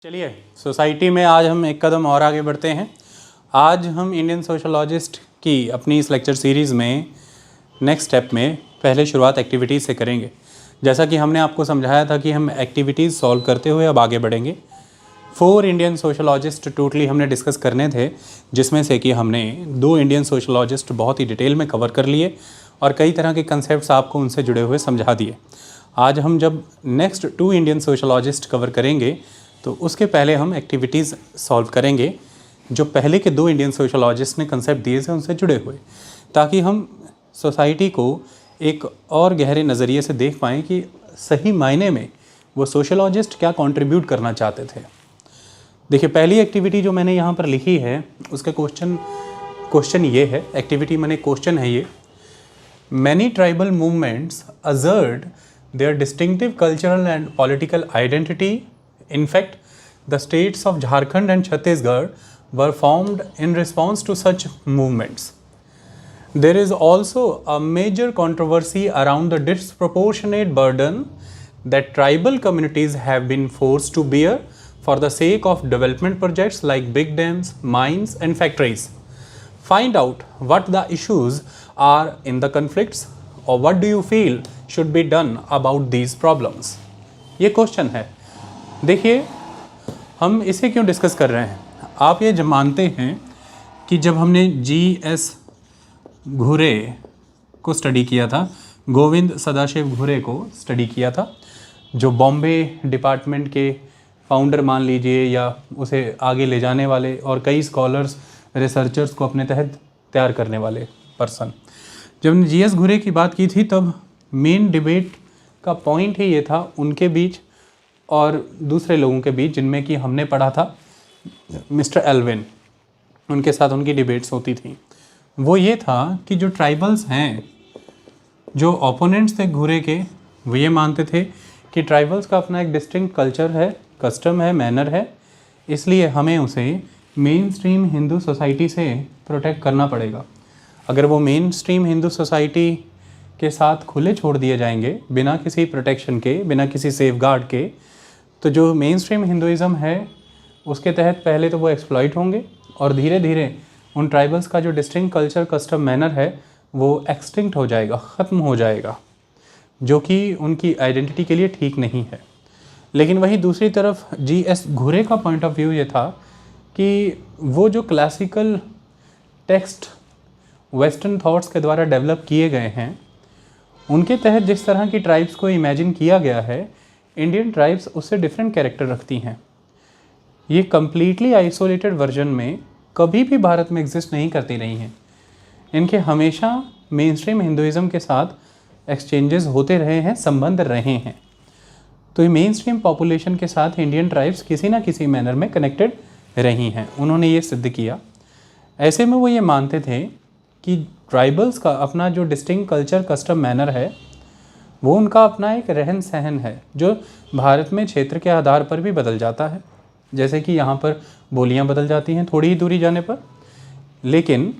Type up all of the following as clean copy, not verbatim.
चलिए सोसाइटी में आज हम एक कदम और आगे बढ़ते हैं। आज हम इंडियन सोशलॉजिस्ट की अपनी इस लेक्चर सीरीज़ में नेक्स्ट स्टेप में पहले शुरुआत एक्टिविटीज़ से करेंगे। जैसा कि हमने आपको समझाया था कि हम एक्टिविटीज़ सॉल्व करते हुए अब आगे बढ़ेंगे। 4 इंडियन सोशलॉजिस्ट टोटली हमने डिस्कस करने थे, जिसमें से कि हमने 2 इंडियन सोशलॉजिस्ट बहुत ही डिटेल में कवर कर लिए और कई तरह के कंसेप्ट्स आपको उनसे जुड़े हुए समझा दिए। आज हम जब नेक्स्ट 2 इंडियन सोशलॉजिस्ट कवर करेंगे तो उसके पहले हम एक्टिविटीज़ सॉल्व करेंगे जो पहले के 2 इंडियन सोशलॉजिस्ट ने कंसेप्ट दिए थे उनसे जुड़े हुए, ताकि हम सोसाइटी को एक और गहरे नज़रिए से देख पाएँ कि सही मायने में वो सोशलॉजिस्ट क्या कंट्रीब्यूट करना चाहते थे। देखिए, पहली एक्टिविटी जो मैंने यहाँ पर लिखी है उसका क्वेश्चन ये है, एक्टिविटी माने क्वेश्चन है ये। Many tribal movements assert their distinctive cultural and political identity. In fact, the states of Jharkhand and Chhattisgarh were formed in response to such movements. There is also a major controversy around the disproportionate burden that tribal communities have been forced to bear for the sake of development projects like big dams, mines and factories. Find out what the issues are in the conflicts or what do you feel should be done about these problems. ये question है। देखिए, हम इसे क्यों discuss कर रहे हैं। आप ये मानते हैं कि जब हमने G.S. घुरे को स्टडी किया था, गोविंद सदाशिव घुरे को स्टडी किया था, जो बॉम्बे डिपार्टमेंट के फाउंडर मान लीजिए या उसे आगे ले जाने वाले और कई स्कॉलर्स रिसर्चर्स को अपने तहत तैयार करने वाले पर्सन। जब हमने G.S. घुरे की बात की थी तब मेन डिबेट का पॉइंट ही ये था उनके बीच और दूसरे लोगों के बीच, जिनमें कि हमने पढ़ा था मिस्टर एल्विन, उनके साथ उनकी डिबेट्स होती थी। वो ये था कि जो ट्राइबल्स हैं, जो ओपोनेंट्स थे घुरे के, वो ये मानते थे कि ट्राइबल्स का अपना एक डिस्टिंक्ट कल्चर है, कस्टम है, मैनर है, इसलिए हमें उसे मेन स्ट्रीम हिंदू सोसाइटी से प्रोटेक्ट करना पड़ेगा। अगर वो मेन स्ट्रीम हिंदू सोसाइटी के साथ खुले छोड़ दिए जाएंगे बिना किसी प्रोटेक्शन के, बिना किसी सेफगार्ड के, तो जो मेन स्ट्रीम हिंदुइज़्म है उसके तहत पहले तो वो एक्सप्लॉइट होंगे और धीरे धीरे उन ट्राइबल्स का जो डिस्टिंक्ट कल्चर, कस्टम, मैनर है वो एक्सटिंक्ट हो जाएगा, ख़त्म हो जाएगा, जो कि उनकी आइडेंटिटी के लिए ठीक नहीं है। लेकिन वहीं दूसरी तरफ G.S. घुरे का पॉइंट ऑफ व्यू ये था कि वो जो क्लासिकल टेक्स्ट वेस्टर्न थॉट्स के द्वारा डेवलप किए गए हैं, उनके तहत जिस तरह की ट्राइब्स को इमेजिन किया गया है, इंडियन ट्राइब्स उससे डिफरेंट कैरेक्टर रखती हैं। ये कम्प्लीटली आइसोलेटेड वर्जन में कभी भी भारत में एग्जिस्ट नहीं करती रही हैं। इनके हमेशा मेन स्ट्रीम हिंदुइज़्म के साथ एक्सचेंजेस होते रहे हैं, संबंध रहे हैं। तो ये मेन स्ट्रीम पॉपुलेशन के साथ इंडियन ट्राइब्स किसी ना किसी मैनर में कनेक्टेड रही हैं, उन्होंने ये सिद्ध किया। ऐसे में वो ये मानते थे कि ट्राइबल्स का अपना जो डिस्टिंक्ट कल्चर, कस्टम, मैनर है, वो उनका अपना एक रहन सहन है जो भारत में क्षेत्र के आधार पर भी बदल जाता है। जैसे कि यहाँ पर बोलियाँ बदल जाती हैं थोड़ी ही दूरी जाने पर, लेकिन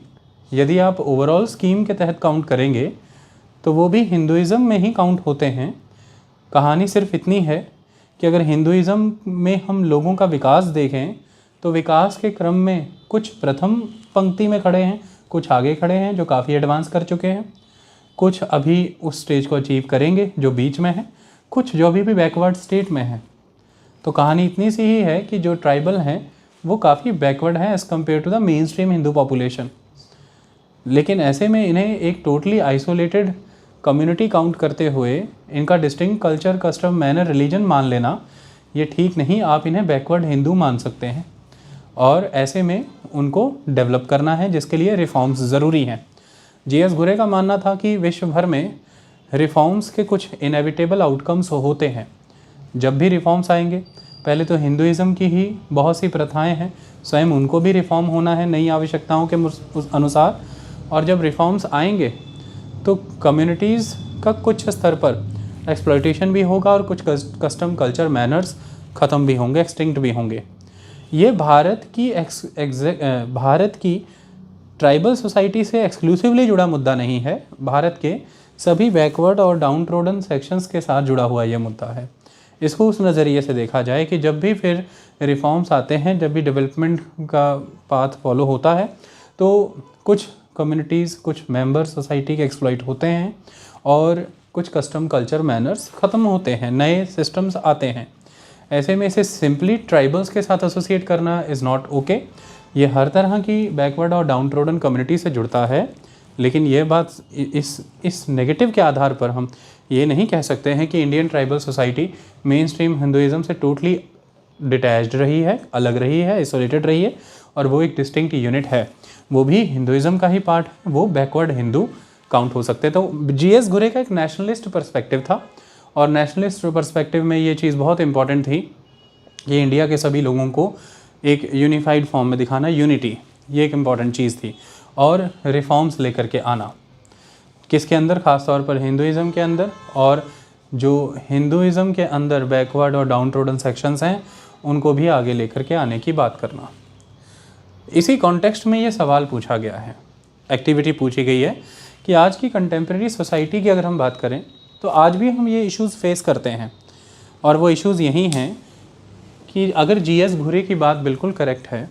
यदि आप ओवरऑल स्कीम के तहत काउंट करेंगे तो वो भी हिंदुइज़्म में ही काउंट होते हैं। कहानी सिर्फ इतनी है कि अगर हिंदुइज़्म में हम लोगों का विकास देखें तो विकास के क्रम में कुछ प्रथम पंक्ति में खड़े हैं, कुछ आगे खड़े हैं जो काफ़ी एडवांस कर चुके हैं, कुछ अभी उस स्टेज को अचीव करेंगे जो बीच में है, कुछ जो अभी भी बैकवर्ड स्टेट में है। तो कहानी इतनी सी ही है कि जो ट्राइबल हैं वो काफ़ी बैकवर्ड हैं as compare to the main stream Hindu population. लेकिन ऐसे में इन्हें एक टोटली आइसोलेटेड कम्युनिटी काउंट करते हुए इनका distinct culture, custom, manner, religion मान लेना ये ठीक नहीं। आप इन्हें बैकवर्ड हिंदू मान सकते हैं और ऐसे में उनको डेवलप करना है, जिसके लिए रिफॉर्म्स ज़रूरी हैं। G.S. घुरे का मानना था कि विश्व भर में रिफॉर्म्स के कुछ इनेविटेबल आउटकम्स होते हैं। जब भी रिफॉर्म्स आएंगे, पहले तो हिंदुइज़्म की ही बहुत सी प्रथाएं हैं, स्वयं उनको भी रिफॉर्म होना है नई आवश्यकताओं के अनुसार। और जब रिफॉर्म्स आएंगे तो कम्युनिटीज़ का कुछ स्तर पर एक्सप्लॉयटेशन भी होगा और कुछ कस्टम, कल्चर, मैनर्स ख़त्म भी होंगे, एक्सटिंक्ट भी होंगे। ये भारत की ट्राइबल सोसाइटी से एक्सक्लूसिवली जुड़ा मुद्दा नहीं है, भारत के सभी बैकवर्ड और डाउन ट्रोडन सेक्शंस के साथ जुड़ा हुआ ये मुद्दा है। इसको उस नज़रिए से देखा जाए कि जब भी फिर रिफॉर्म्स आते हैं, जब भी डेवलपमेंट का पाथ फॉलो होता है, तो कुछ कम्युनिटीज़, कुछ मेंबर सोसाइटी के एक्सप्लॉइट होते हैं और कुछ कस्टम, कल्चर, मैनर्स ख़त्म होते हैं, नए सिस्टम्स आते हैं। ऐसे में इसे सिंपली ट्राइबल्स के साथ एसोसिएट करना इज़ नॉट ओके। ये हर तरह की बैकवर्ड और डाउन ट्रोडन कम्युनिटी से जुड़ता है, लेकिन ये बात इस नेगेटिव के आधार पर हम ये नहीं कह सकते हैं कि Indian tribal society main stream Hinduism से टोटली डिटैच्ड रही है, अलग रही है, आइसोलेटेड रही है और वो एक डिस्टिंक्ट यूनिट है। वो भी हिंदुज़म का ही पार्ट है, वो बैकवर्ड हिंदू काउंट हो सकते। तो जीएस घुरे का एक नेशनलिस्ट पर्सपेक्टिव था और नेशनलिस्ट पर्सपेक्टिव में ये चीज़ बहुत इंपॉर्टेंट थी कि इंडिया के सभी लोगों को एक यूनिफाइड फॉर्म में दिखाना, यूनिटी, ये एक इम्पॉर्टेंट चीज़ थी। और रिफॉर्म्स लेकर के आना, किसके अंदर, ख़ास तौर पर हिंदुज़म के अंदर, और जो हिंदुज़म के अंदर बैकवर्ड और डाउन ट्रोडन सेक्शंस हैं उनको भी आगे लेकर के आने की बात करना। इसी कॉन्टेक्स्ट में ये सवाल पूछा गया है, एक्टिविटी पूछी गई है कि आज की कंटेम्प्रेरी सोसाइटी की अगर हम बात करें तो आज भी हम ये इश्यूज़ फेस करते हैं। और वो इश्यूज़ यही हैं कि अगर जीएस घुरे की बात बिल्कुल करेक्ट है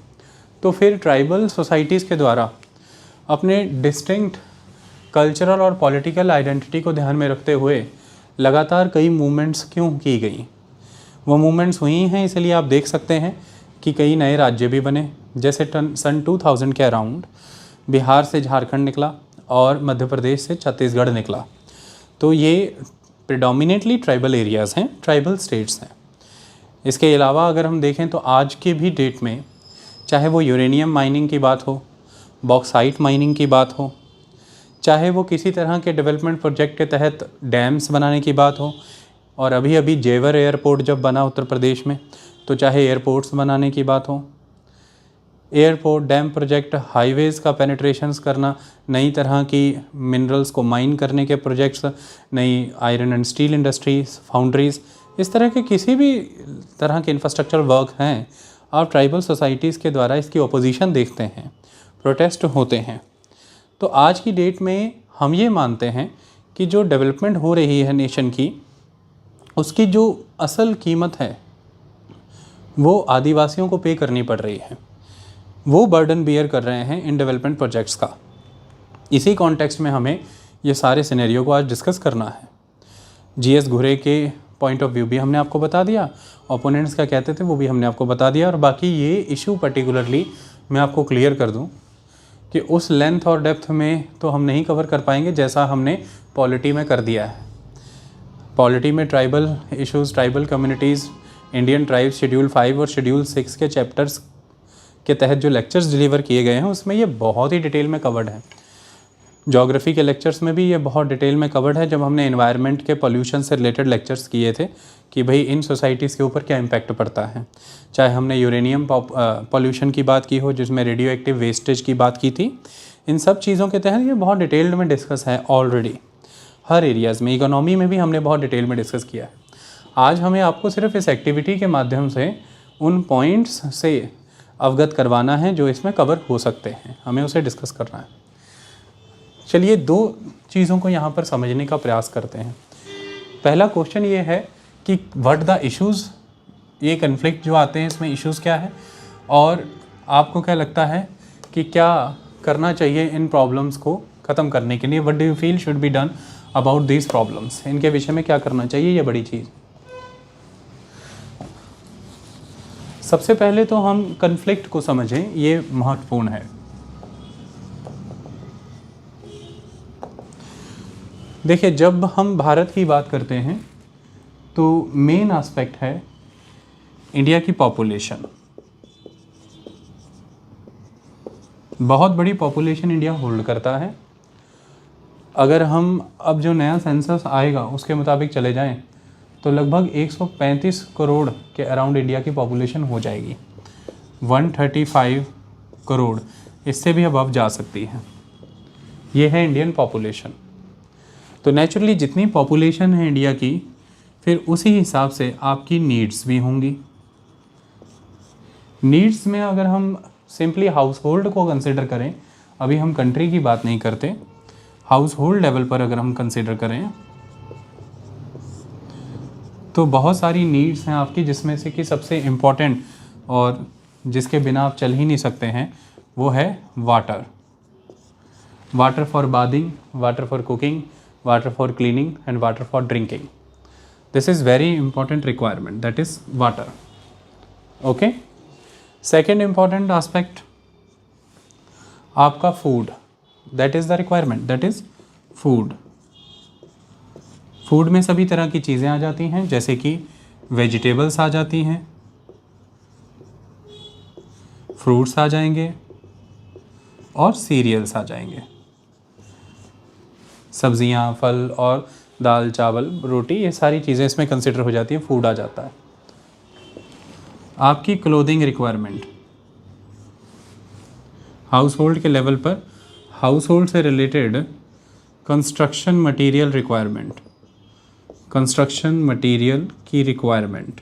तो फिर ट्राइबल सोसाइटीज़ के द्वारा अपने डिस्टिंक्ट कल्चरल और पॉलिटिकल आइडेंटिटी को ध्यान में रखते हुए लगातार कई मूवमेंट्स क्यों की गई। वो मूवमेंट्स हुई हैं, इसलिए आप देख सकते हैं कि कई नए राज्य भी बने, जैसे सन 2000 के अराउंड बिहार से झारखंड निकला और मध्य प्रदेश से छत्तीसगढ़ निकला। तो ये प्रेडोमिनेटली ट्राइबल एरियाज़ हैं, ट्राइबल स्टेट्स हैं। इसके अलावा अगर हम देखें तो आज के भी डेट में चाहे वो यूरेनियम माइनिंग की बात हो, बॉक्साइट माइनिंग की बात हो, चाहे वो किसी तरह के डेवलपमेंट प्रोजेक्ट के तहत डैम्स बनाने की बात हो, और अभी अभी जेवर एयरपोर्ट जब बना उत्तर प्रदेश में, तो चाहे एयरपोर्ट्स बनाने की बात हो, एयरपोर्ट, डैम प्रोजेक्ट, हाईवेज़ का पेनिट्रेशंस करना, नई तरह की मिनरल्स को माइन करने के प्रोजेक्ट्स, नई आयरन एंड स्टील इंडस्ट्रीज, फाउंड्रीज़, इस तरह के किसी भी तरह के इंफ्रास्ट्रक्चर वर्क हैं, आप ट्राइबल सोसाइटीज़ के द्वारा इसकी ओपोजिशन देखते हैं, प्रोटेस्ट होते हैं। तो आज की डेट में हम ये मानते हैं कि जो डेवलपमेंट हो रही है नेशन की, उसकी जो असल कीमत है वो आदिवासियों को पे करनी पड़ रही है, वो बर्डन बियर कर रहे हैं इन डेवलपमेंट प्रोजेक्ट्स का। इसी कॉन्टेक्स्ट में हमें ये सारे सिनेरियो को आज डिस्कस करना है। जीएस घुरे के पॉइंट ऑफ व्यू भी हमने आपको बता दिया, ओपोनेंट्स क्या कहते थे वो भी हमने आपको बता दिया, और बाकी ये इशू पर्टिकुलरली मैं आपको क्लियर कर दूं कि उस लेंथ और डेप्थ में तो हम नहीं कवर कर पाएंगे जैसा हमने पॉलिटी में कर दिया है। पॉलिटी में tribal issues, tribal communities, Indian tribes, schedule 5 और शेड्यूल 6 के चैप्टर्स के तहत जो लेक्चर्स डिलीवर किए गए हैं उसमें ये बहुत ही डिटेल में कवर्ड है। ज्योग्राफी के लेक्चर्स में भी ये बहुत डिटेल में कवर्ड है, जब हमने एनवायरनमेंट के पोल्यूशन से रिलेटेड लेक्चर्स किए थे कि भाई इन सोसाइटीज़ के ऊपर क्या इम्पैक्ट पड़ता है। चाहे हमने यूरेनियम पोल्यूशन की बात की हो, जिसमें रेडियो एक्टिव वेस्टेज की बात की थी, इन सब चीज़ों के तहत ये बहुत डिटेल्ड में डिस्कस है ऑलरेडी। हर एरियाज़ में, इकोनॉमी में भी हमने बहुत डिटेल में डिस्कस किया है। आज हमें आपको सिर्फ इस एक्टिविटी के माध्यम से उन पॉइंट्स से अवगत करवाना है जो इसमें कवर हो सकते हैं, हमें उसे डिस्कस करना है। चलिए दो चीज़ों को यहाँ पर समझने का प्रयास करते हैं। पहला क्वेश्चन ये है कि व्हाट द इश्यूज़, ये कन्फ्लिक्ट जो आते हैं इसमें इश्यूज़ क्या है, और आपको क्या लगता है कि क्या करना चाहिए इन प्रॉब्लम्स को ख़त्म करने के लिए। What do you feel should be done about these problems, इनके विषय में क्या करना चाहिए, ये बड़ी चीज़। सबसे पहले तो हम कन्फ्लिक्ट को समझें, ये महत्वपूर्ण है। देखिए, जब हम भारत की बात करते हैं तो मेन एस्पेक्ट है इंडिया की पॉपुलेशन। बहुत बड़ी पॉपुलेशन इंडिया होल्ड करता है। अगर हम अब जो नया सेंसस आएगा उसके मुताबिक चले जाएं तो लगभग 135 करोड़ के अराउंड इंडिया की पॉपुलेशन हो जाएगी। 135 करोड़, इससे भी अबव जा सकती है। ये है इंडियन पॉपुलेशन। तो नेचुरली जितनी पॉपुलेशन है इंडिया की, फिर उसी हिसाब से आपकी नीड्स भी होंगी। नीड्स में अगर हम सिंपली हाउस होल्ड को कंसिडर करें, अभी हम कंट्री की बात नहीं करते, हाउस होल्ड लेवल पर अगर हम कंसिडर करें तो बहुत सारी नीड्स हैं आपकी, जिसमें से कि सबसे इम्पॉर्टेंट और जिसके बिना आप चल ही नहीं सकते हैं वो है water. Water for bathing, water for cooking, water for cleaning and water for drinking. This is very important requirement, that is water. Okay, second important aspect आपका food, that is the requirement, that is food. Food में सभी तरह की चीज़ें आ जाती हैं, जैसे कि वेजिटेबल्स आ जाती हैं, फ्रूट्स आ जाएंगे और सीरियल्स आ जाएंगे। सब्जियां, फल और दाल, चावल, रोटी, ये सारी चीज़ें इसमें कंसिडर हो जाती हैं, फूड आ जाता है। आपकी क्लोथिंग रिक्वायरमेंट, हाउस होल्ड के लेवल पर हाउस होल्ड से related construction material requirement, construction material की रिक्वायरमेंट,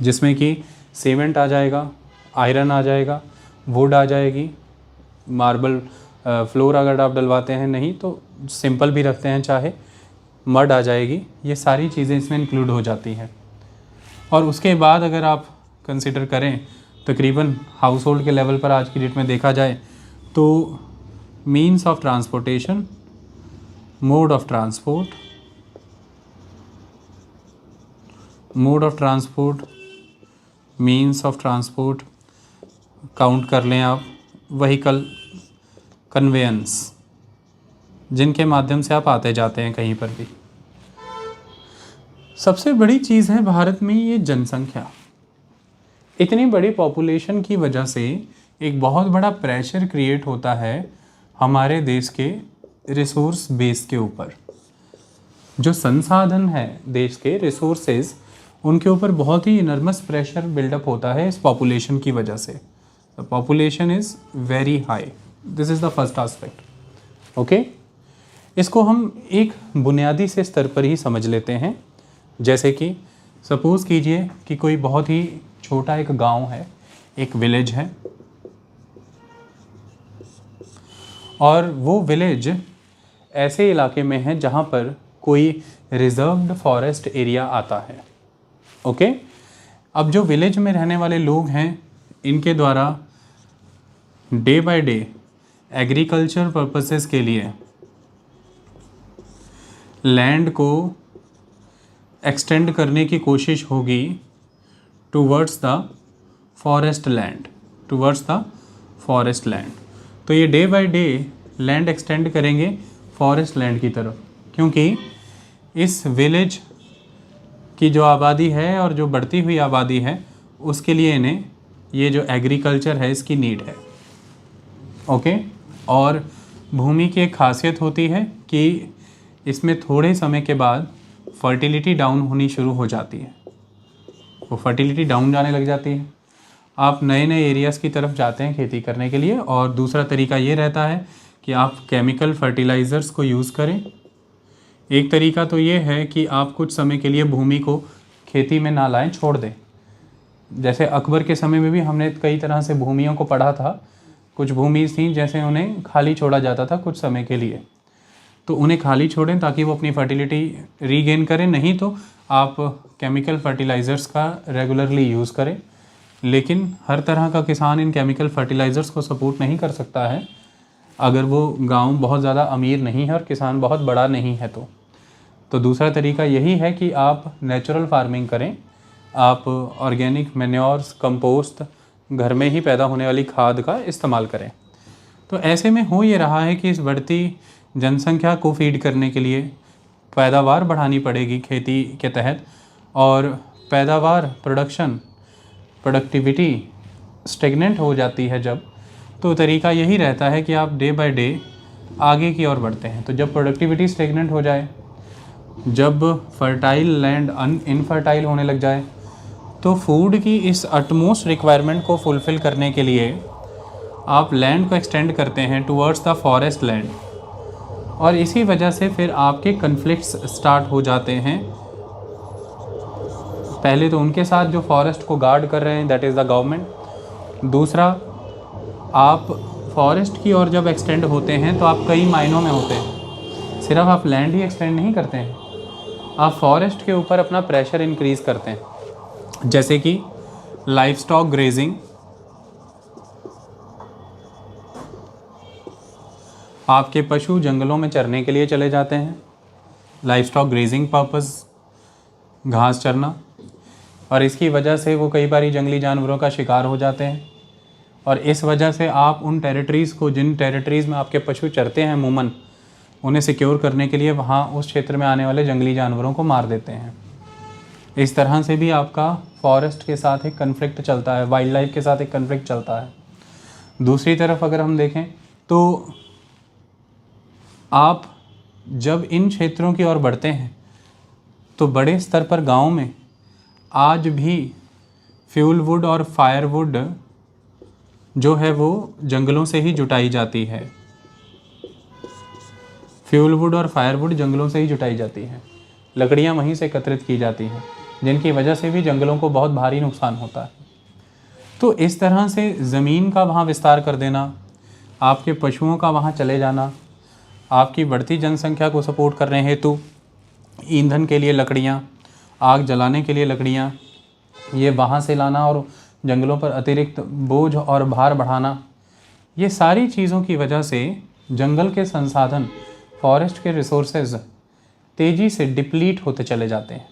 जिसमें कि सीमेंट आ जाएगा, आयरन आ जाएगा, वुड आ जाएगी, मार्बल फ्लोर अगर आप डलवाते हैं, नहीं तो सिंपल भी रखते हैं चाहे, मड आ जाएगी, ये सारी चीज़ें इसमें इंक्लूड हो जाती हैं। और उसके बाद अगर आप कंसिडर करें तकरीबन हाउस होल्ड के लेवल पर आज की डेट में देखा जाए तो means of transportation, mode of transport, means of transport count कर लें आप, व्हीकल, कन्वेंस, जिनके माध्यम से आप आते जाते हैं कहीं पर भी। सबसे बड़ी चीज़ है भारत में ये जनसंख्या। इतनी बड़ी पॉपुलेशन की वजह से एक बहुत बड़ा प्रेशर क्रिएट होता है हमारे देश के रिसोर्स बेस के ऊपर। जो संसाधन है देश के रिसोर्सेज, उनके ऊपर बहुत ही इनर्मस प्रेशर बिल्डअप होता है इस पॉपुलेशन की वजह से। The population is very high, this is the first aspect. Okay, इसको हम एक बुनियादी से स्तर पर ही समझ लेते हैं। जैसे कि सपोज़ कीजिए कि कोई बहुत ही छोटा एक गांव है, एक विलेज है, और वो विलेज ऐसे इलाके में है जहाँ पर कोई रिजर्व्ड फॉरेस्ट एरिया आता है। ओके, अब जो विलेज में रहने वाले लोग हैं, इनके द्वारा day by day agriculture purposes के लिए लैंड को एक्सटेंड करने की कोशिश होगी टूवर्ड्स द फॉरेस्ट लैंड, तो ये day by day land extend करेंगे फॉरेस्ट लैंड की तरफ, क्योंकि इस विलेज की जो आबादी है और जो बढ़ती हुई आबादी है, उसके लिए इन्हें ये जो एग्रीकल्चर है इसकी नीड है। ओके, और भूमि की एक खासियत होती है कि इसमें थोड़े समय के बाद फर्टिलिटी डाउन होनी शुरू हो जाती है, वो फर्टिलिटी डाउन जाने लग जाती है। आप नए नए एरियाज़ की तरफ जाते हैं खेती करने के लिए, और दूसरा तरीका ये रहता है कि आप केमिकल फर्टिलाइज़र्स को यूज़ करें। एक तरीका तो ये है कि आप कुछ समय के लिए भूमि को खेती में ना लाएं, छोड़ दें। जैसे अकबर के समय में भी हमने कई तरह से भूमियों को पढ़ा था। कुछ भूमि थी जैसे उन्हें खाली छोड़ा जाता था कुछ समय के लिए, तो उन्हें खाली छोड़ें ताकि वो अपनी फर्टिलिटी रीगेन करें। नहीं तो आप केमिकल फर्टिलाइज़र्स का रेगुलरली यूज़ करें, लेकिन हर तरह का किसान इन केमिकल फर्टिलाइज़र्स को सपोर्ट नहीं कर सकता है अगर वो गांव बहुत ज़्यादा अमीर नहीं है और किसान बहुत बड़ा नहीं है। तो दूसरा तरीका यही है कि आप नेचुरल फार्मिंग करें, आप ऑर्गेनिक मैन्योर्स, कंपोस्ट, घर में ही पैदा होने वाली खाद का इस्तेमाल करें। तो ऐसे में हो ये रहा है कि इस बढ़ती जनसंख्या को फीड करने के लिए पैदावार बढ़ानी पड़ेगी खेती के तहत, और पैदावार, प्रोडक्टिविटी स्टेगनेंट हो जाती है जब, तो तरीका यही रहता है कि आप डे बाय डे आगे की ओर बढ़ते हैं। तो जब प्रोडक्टिविटी स्टेगनेंट हो जाए, जब फर्टाइल लैंड इनफर्टाइल होने लग जाए, तो फूड की इस अटमोस्ट रिक्वायरमेंट को फुलफ़िल करने के लिए आप लैंड को एक्सटेंड करते हैं टुवर्ड्स द फॉरेस्ट लैंड, और इसी वजह से फिर आपके कन्फ्लिक्ट्स स्टार्ट हो जाते हैं। पहले तो उनके साथ जो फॉरेस्ट को गार्ड कर रहे हैं, दैट इज़ द गवर्नमेंट। दूसरा, आप फॉरेस्ट की ओर जब एक्सटेंड होते हैं तो आप कई मायनों में होते हैं, सिर्फ आप लैंड ही एक्सटेंड नहीं करते हैं, आप फॉरेस्ट के ऊपर अपना प्रेशर इंक्रीज़ करते हैं, जैसे कि लाइफ स्टॉक ग्रेजिंग, आपके पशु जंगलों में चरने के लिए चले जाते हैं, लाइफ स्टॉक ग्रेजिंग पर्पस, घास चरना, और इसकी वजह से वो कई बार जंगली जानवरों का शिकार हो जाते हैं। और इस वजह से आप उन टेरिटरीज़ को, जिन टेरिटरीज़ में आपके पशु चरते हैं अमूमन, उन्हें सिक्योर करने के लिए वहाँ उस क्षेत्र में आने वाले जंगली जानवरों को मार देते हैं। इस तरह से भी आपका फॉरेस्ट के साथ एक कन्फ्लिक्ट चलता है, वाइल्ड लाइफ के साथ एक कन्फ्लिक्ट चलता है। दूसरी तरफ अगर हम देखें तो आप जब इन क्षेत्रों की ओर बढ़ते हैं तो बड़े स्तर पर गाँव में आज भी फ्यूल वुड और फायरवुड जो है वो जंगलों से ही जुटाई जाती है। फ्यूल वुड और फायरवुड जंगलों से ही जुटाई जाती है, लकड़ियाँ वहीं से एकत्रित की जाती हैं, जिनकी वजह से भी जंगलों को बहुत भारी नुकसान होता है। तो इस तरह से ज़मीन का वहाँ विस्तार कर देना, आपके पशुओं का वहाँ चले जाना, आपकी बढ़ती जनसंख्या को सपोर्ट करने हेतु ईंधन के लिए लकड़ियाँ, आग जलाने के लिए लकड़ियाँ, ये वहाँ से लाना और जंगलों पर अतिरिक्त बोझ और भार बढ़ाना, ये सारी चीज़ों की वजह से जंगल के संसाधन, फॉरेस्ट के रिसोर्सेज तेज़ी से डिप्लीट होते चले जाते हैं,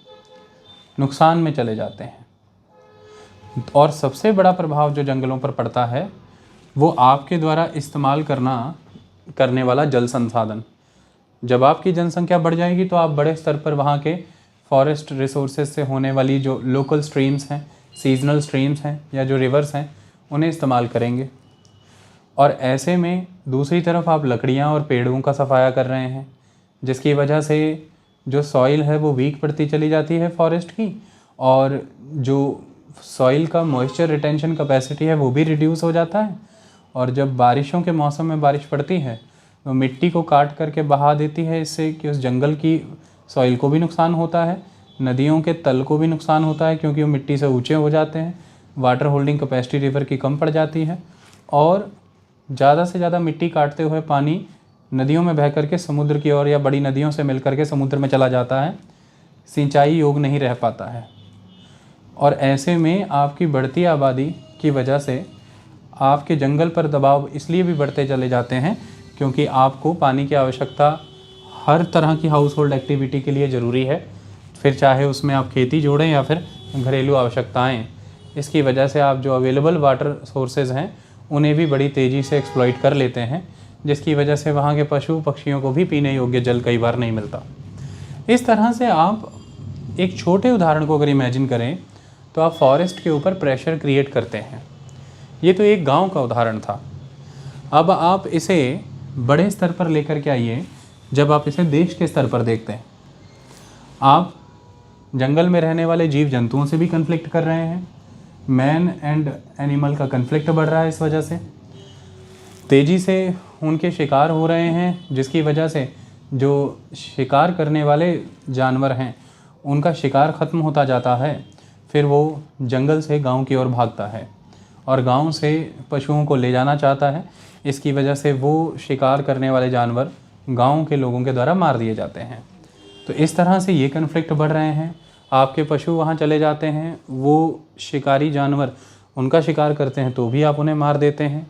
नुकसान में चले जाते हैं। और सबसे बड़ा प्रभाव जो जंगलों पर पड़ता है वो आपके द्वारा इस्तेमाल करने वाला जल संसाधन। जब आपकी जनसंख्या बढ़ जाएगी तो आप बड़े स्तर पर वहाँ के फॉरेस्ट रिसोर्सेज से होने वाली जो लोकल स्ट्रीम्स हैं, सीजनल स्ट्रीम्स हैं या जो रिवर्स हैं, उन्हें इस्तेमाल करेंगे। और ऐसे में दूसरी तरफ आप लकड़ियाँ और पेड़ों का सफाया कर रहे हैं, जिसकी वजह से जो सॉइल है वो वीक पड़ती चली जाती है फॉरेस्ट की, और जो सॉइल का मॉइस्चर रिटेंशन कैपेसिटी है वो भी रिड्यूस हो जाता है। और जब बारिशों के मौसम में बारिश पड़ती है तो मिट्टी को काट करके बहा देती है, इससे कि उस जंगल की सॉइल को भी नुकसान होता है, नदियों के तल को भी नुकसान होता है क्योंकि वो मिट्टी से ऊंचे हो जाते हैं, वाटर होल्डिंग कैपेसिटी रिवर की कम पड़ जाती है, और ज़्यादा से ज़्यादा मिट्टी काटते हुए पानी नदियों में बह करके समुद्र की ओर या बड़ी नदियों से मिल करके समुद्र में चला जाता है, सिंचाई योग नहीं रह पाता है। और ऐसे में आपकी बढ़ती आबादी की वजह से आपके जंगल पर दबाव इसलिए भी बढ़ते चले जाते हैं क्योंकि आपको पानी की आवश्यकता हर तरह की हाउस होल्ड एक्टिविटी के लिए ज़रूरी है, फिर चाहे उसमें आप खेती जोड़ें या फिर घरेलू आवश्यकताएं। इसकी वजह से आप जो अवेलेबल वाटर सोर्सेज हैं उन्हें भी बड़ी तेज़ी से एक्सप्लॉइट कर लेते हैं, जिसकी वजह से वहाँ के पशु पक्षियों को भी पीने योग्य जल कई बार नहीं मिलता। इस तरह से आप एक छोटे उदाहरण को अगर इमेजिन करें तो आप फॉरेस्ट के ऊपर प्रेशर क्रिएट करते हैं। ये तो एक गांव का उदाहरण था। अब आप इसे बड़े स्तर पर लेकर के आइए, जब आप इसे देश के स्तर पर देखते हैं, आप जंगल में रहने वाले जीव जंतुओं से भी कन्फ्लिक्ट कर रहे हैं, मैन एंड एनिमल का कन्फ्लिक्ट बढ़ रहा है, इस वजह से तेज़ी से उनके शिकार हो रहे हैं, जिसकी वजह से जो शिकार करने वाले जानवर हैं उनका शिकार ख़त्म होता जाता है, फिर वो जंगल से गांव की ओर भागता है और गांव से पशुओं को ले जाना चाहता है। इसकी वजह से वो शिकार करने वाले जानवर गांव के लोगों के द्वारा मार दिए जाते हैं। तो इस तरह से ये कन्फ्लिक्ट बढ़ रहे हैं। आपके पशु वहाँ चले जाते हैं, वो शिकारी जानवर उनका शिकार करते हैं तो भी आप उन्हें मार देते हैं।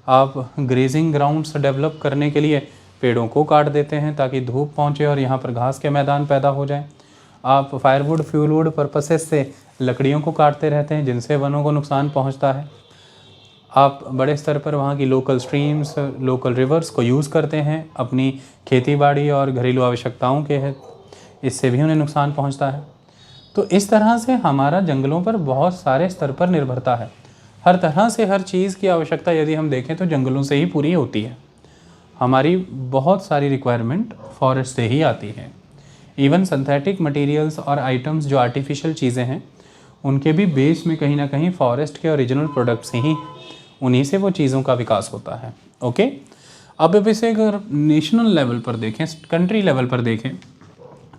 आप ग्रेजिंग ग्राउंड्स डेवलप करने के लिए पेड़ों को काट देते हैं ताकि धूप पहुँचे और यहाँ पर घास के मैदान पैदा हो जाएं। आप फायरवुड फ्यूलवुड पर्पसेस से लकड़ियों को काटते रहते हैं, जिनसे वनों को नुकसान पहुँचता है। आप बड़े स्तर पर वहाँ की लोकल स्ट्रीम्स, लोकल रिवर्स को यूज़ करते हैं अपनी खेतीबाड़ी और घरेलू आवश्यकताओं के हैं, इससे भी उन्हें नुकसान पहुँचता है। तो इस तरह से हमारा जंगलों पर बहुत सारे स्तर पर निर्भरता है। हर तरह से हर चीज़ की आवश्यकता यदि हम देखें तो जंगलों से ही पूरी होती है। हमारी बहुत सारी रिक्वायरमेंट फॉरेस्ट से ही आती है। इवन सिंथेटिक मटेरियल्स और आइटम्स जो आर्टिफिशियल चीज़ें हैं उनके भी बेस में कहीं ना कहीं फॉरेस्ट के ओरिजिनल प्रोडक्ट्स ही, उन्हीं से वो चीज़ों का विकास होता है। ओके, अब इसे अगर नेशनल लेवल पर देखें, कंट्री लेवल पर देखें,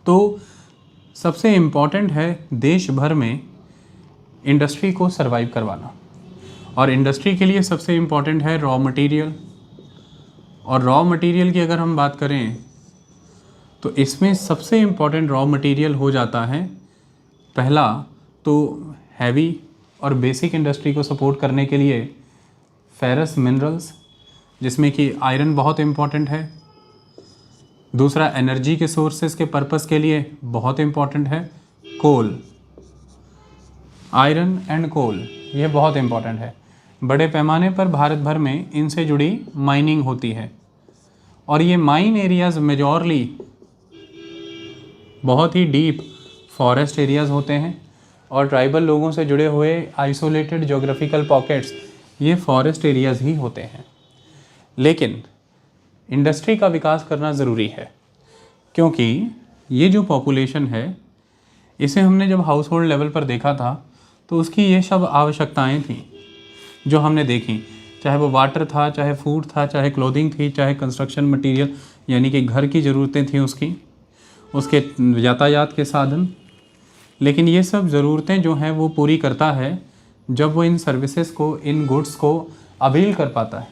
तो सबसे इम्पॉर्टेंट है देश भर में इंडस्ट्री को सरवाइव करवाना। और इंडस्ट्री के लिए सबसे इम्पॉर्टेंट है रॉ मटेरियल। और रॉ मटेरियल की अगर हम बात करें तो इसमें सबसे इम्पॉर्टेंट रॉ मटेरियल हो जाता है पहला तो हैवी और बेसिक इंडस्ट्री को सपोर्ट करने के लिए फेरस मिनरल्स, जिसमें कि आयरन बहुत इम्पॉर्टेंट है। दूसरा एनर्जी के सोर्सेज के पर्पस के लिए बहुत इम्पॉर्टेंट है कोल, आयरन एंड कोल, ये बहुत इम्पॉर्टेंट है। बड़े पैमाने पर भारत भर में इनसे जुड़ी माइनिंग होती है और ये माइन एरियाज़ मेजॉरली बहुत ही डीप फॉरेस्ट एरियाज़ होते हैं और ट्राइबल लोगों से जुड़े हुए आइसोलेटेड ज्योग्राफिकल पॉकेट्स ये फॉरेस्ट एरियाज़ ही होते हैं। लेकिन इंडस्ट्री का विकास करना ज़रूरी है, क्योंकि ये जो पॉपुलेशन है इसे हमने जब हाउस होल्ड लेवल पर देखा था तो उसकी ये सब आवश्यकताएं थी जो हमने देखी, चाहे वो वाटर था, चाहे फूड था, चाहे क्लोथिंग थी, चाहे कंस्ट्रक्शन मटेरियल यानी कि घर की ज़रूरतें थी उसके यातायात के साधन। लेकिन ये सब ज़रूरतें जो हैं वो पूरी करता है जब वो इन सर्विसेज को, इन गुड्स को अवेल कर पाता है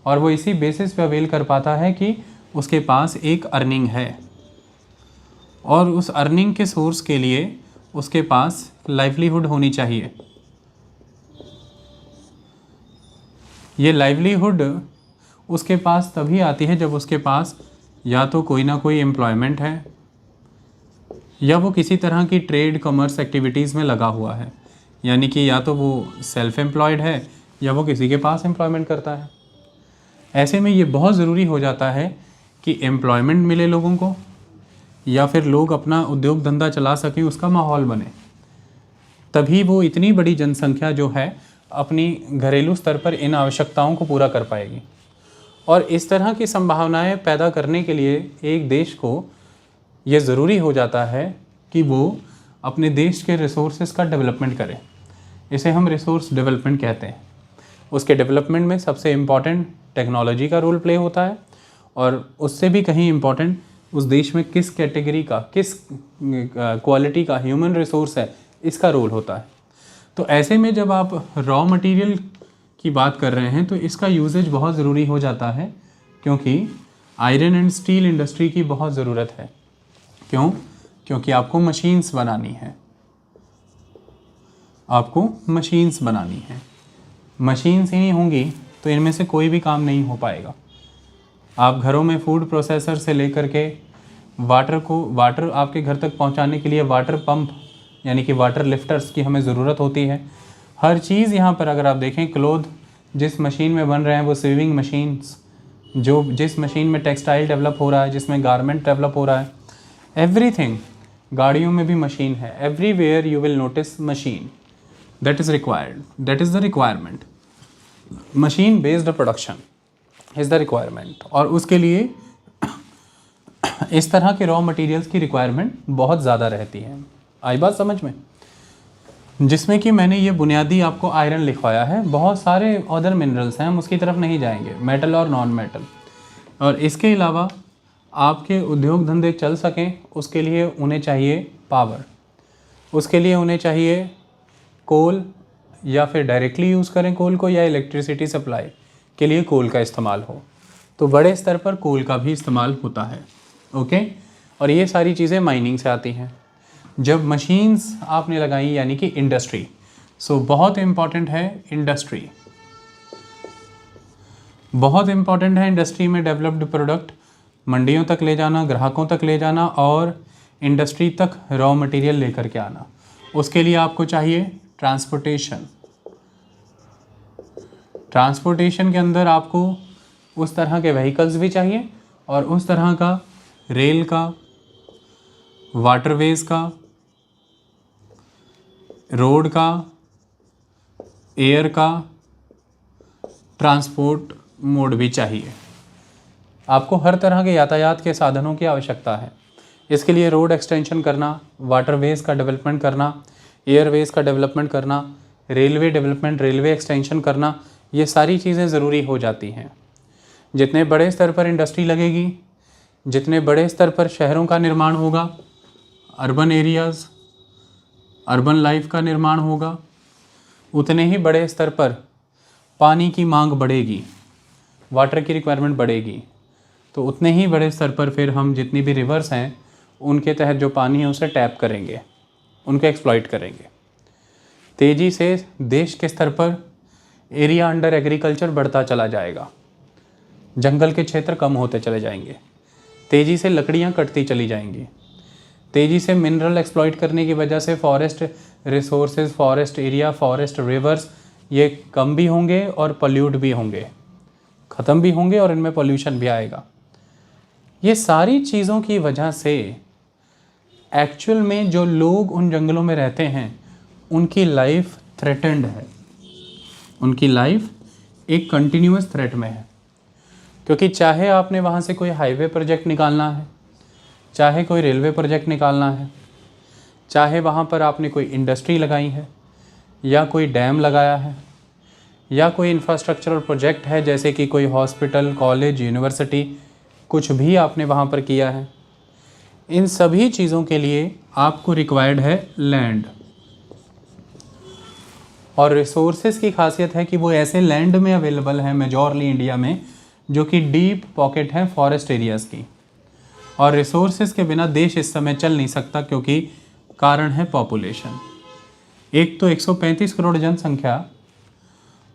और वो इसी बेसिस पे अवेल कर पाता है कि उसके पास एक अर्निंग है और उस अर्निंग के सोर्स के लिए उसके पास लाइवलीहुड होनी चाहिए। ये लाइवलीहुड उसके पास तभी आती है जब उसके पास या तो कोई ना कोई एम्प्लॉयमेंट है या वो किसी तरह की ट्रेड कॉमर्स एक्टिविटीज़ में लगा हुआ है, यानी कि या तो वो सेल्फ एम्प्लॉयड है या वो किसी के पास एम्प्लॉयमेंट करता है। ऐसे में ये बहुत ज़रूरी हो जाता है कि एम्प्लॉयमेंट मिले लोगों को या फिर लोग अपना उद्योग धंधा चला सकें, उसका माहौल बने, तभी वो इतनी बड़ी जनसंख्या जो है अपनी घरेलू स्तर पर इन आवश्यकताओं को पूरा कर पाएगी। और इस तरह की संभावनाएं पैदा करने के लिए एक देश को ये ज़रूरी हो जाता है कि वो अपने देश के रिसोर्सेज का डेवलपमेंट करे। इसे हम रिसोर्स डेवलपमेंट कहते हैं। उसके डेवलपमेंट में सबसे इम्पॉर्टेंट टेक्नोलॉजी का रोल प्ले होता है और उससे भी कहीं इम्पॉर्टेंट उस देश में किस कैटेगरी का, किस क्वालिटी का ह्यूमन रिसोर्स है, इसका रोल होता है। तो ऐसे में जब आप रॉ मटेरियल की बात कर रहे हैं तो इसका यूजेज बहुत ज़रूरी हो जाता है, क्योंकि आयरन एंड स्टील इंडस्ट्री की बहुत ज़रूरत है। क्यों? क्योंकि आपको मशीन्स बनानी है, आपको मशीन्स बनानी है। मशीन्स ही नहीं होंगी तो इनमें से कोई भी काम नहीं हो पाएगा। आप घरों में फूड प्रोसेसर से लेकर के वाटर आपके घर तक पहुंचाने के लिए वाटर पंप यानी कि वाटर लिफ्टर्स की हमें ज़रूरत होती है। हर चीज़ यहाँ पर अगर आप देखें, क्लोथ जिस मशीन में बन रहे हैं वो स्वीविंग मशीन्स, जो जिस मशीन में टेक्सटाइल डेवलप हो रहा है, जिसमें गारमेंट डेवलप हो रहा है, एवरीथिंग, गाड़ियों में भी मशीन है। Everywhere you will notice machine, that is required, that is the requirement. Machine based production is the requirement और उसके लिए इस तरह के रॉ मटेरियल्स की रिक्वायरमेंट बहुत ज़्यादा रहती है। आई बात समझ में? जिसमें कि मैंने ये बुनियादी आपको आयरन लिखवाया है, बहुत सारे अदर मिनरल्स हैं, हम उसकी तरफ नहीं जाएंगे, मेटल और नॉन मेटल। और इसके अलावा आपके उद्योग धंधे चल सकें उसके लिए उन्हें चाहिए पावर, उसके लिए उन्हें चाहिए कोल, या फिर डायरेक्टली यूज़ करें कोल को, या इलेक्ट्रिसिटी सप्लाई के लिए कोल का इस्तेमाल हो। तो बड़े स्तर पर कोल का भी इस्तेमाल होता है। ओके, और ये सारी चीज़ें माइनिंग से आती हैं। जब मशीन्स आपने लगाई यानी कि इंडस्ट्री, सो बहुत इम्पॉर्टेंट है इंडस्ट्री, बहुत इम्पॉर्टेंट है इंडस्ट्री में डेवलप्ड प्रोडक्ट मंडियों तक ले जाना, ग्राहकों तक ले जाना और इंडस्ट्री तक रॉ मटेरियल लेकर के आना। उसके लिए आपको चाहिए ट्रांसपोर्टेशन। ट्रांसपोर्टेशन के अंदर आपको उस तरह के व्हीकल्स भी चाहिए और उस तरह का रेल का, वाटरवेज का, रोड का, एयर का ट्रांसपोर्ट मोड भी चाहिए। आपको हर तरह के यातायात के साधनों की आवश्यकता है। इसके लिए रोड एक्सटेंशन करना, वाटरवेज का डेवलपमेंट करना, एयरवेज का डेवलपमेंट करना, रेलवे डेवलपमेंट, रेलवे एक्सटेंशन करना, ये सारी चीज़ें ज़रूरी हो जाती हैं। जितने बड़े स्तर पर इंडस्ट्री लगेगी, जितने बड़े स्तर पर शहरों का निर्माण होगा, अर्बन एरियाज़, अर्बन लाइफ का निर्माण होगा, उतने ही बड़े स्तर पर पानी की मांग बढ़ेगी, वाटर की रिक्वायरमेंट बढ़ेगी। तो उतने ही बड़े स्तर पर फिर हम जितनी भी रिवर्स हैं उनके तहत जो पानी है उसे टैप करेंगे, उनको एक्सप्लॉइट करेंगे। तेज़ी से देश के स्तर पर एरिया अंडर एग्रीकल्चर बढ़ता चला जाएगा, जंगल के क्षेत्र कम होते चले जाएंगे, तेज़ी से लकड़ियाँ कटती चली जाएंगी, तेज़ी से मिनरल एक्सप्लॉइट करने की वजह से forest resources, forest area, forest reverse ये कम भी होंगे और पोल्यूट भी होंगे, ख़त्म भी होंगे और इनमें पोल्यूशन भी आएगा। ये सारी चीज़ों की वजह से एक्चुअल में जो लोग उन जंगलों में रहते हैं उनकी लाइफ थ्रेटेंड है, उनकी लाइफ एक कंटिन्यूअस थ्रेट में है। क्योंकि चाहे आपने वहाँ से कोई हाईवे प्रोजेक्ट निकालना है, चाहे कोई रेलवे प्रोजेक्ट निकालना है, चाहे वहाँ पर आपने कोई इंडस्ट्री लगाई है या कोई डैम लगाया है या कोई इंफ्रास्ट्रक्चरल प्रोजेक्ट है जैसे कि कोई हॉस्पिटल, कॉलेज, यूनिवर्सिटी, कुछ भी आपने वहाँ पर किया है, इन सभी चीज़ों के लिए आपको रिक्वायर्ड है लैंड। और रिसोर्सेज की खासियत है कि वो ऐसे लैंड में अवेलेबल है मेजॉरली इंडिया में जो कि डीप पॉकेट है फॉरेस्ट एरियाज़ की। और रिसोर्सेज के बिना देश इस समय चल नहीं सकता क्योंकि कारण है पॉपुलेशन। एक तो 135 करोड़ जनसंख्या,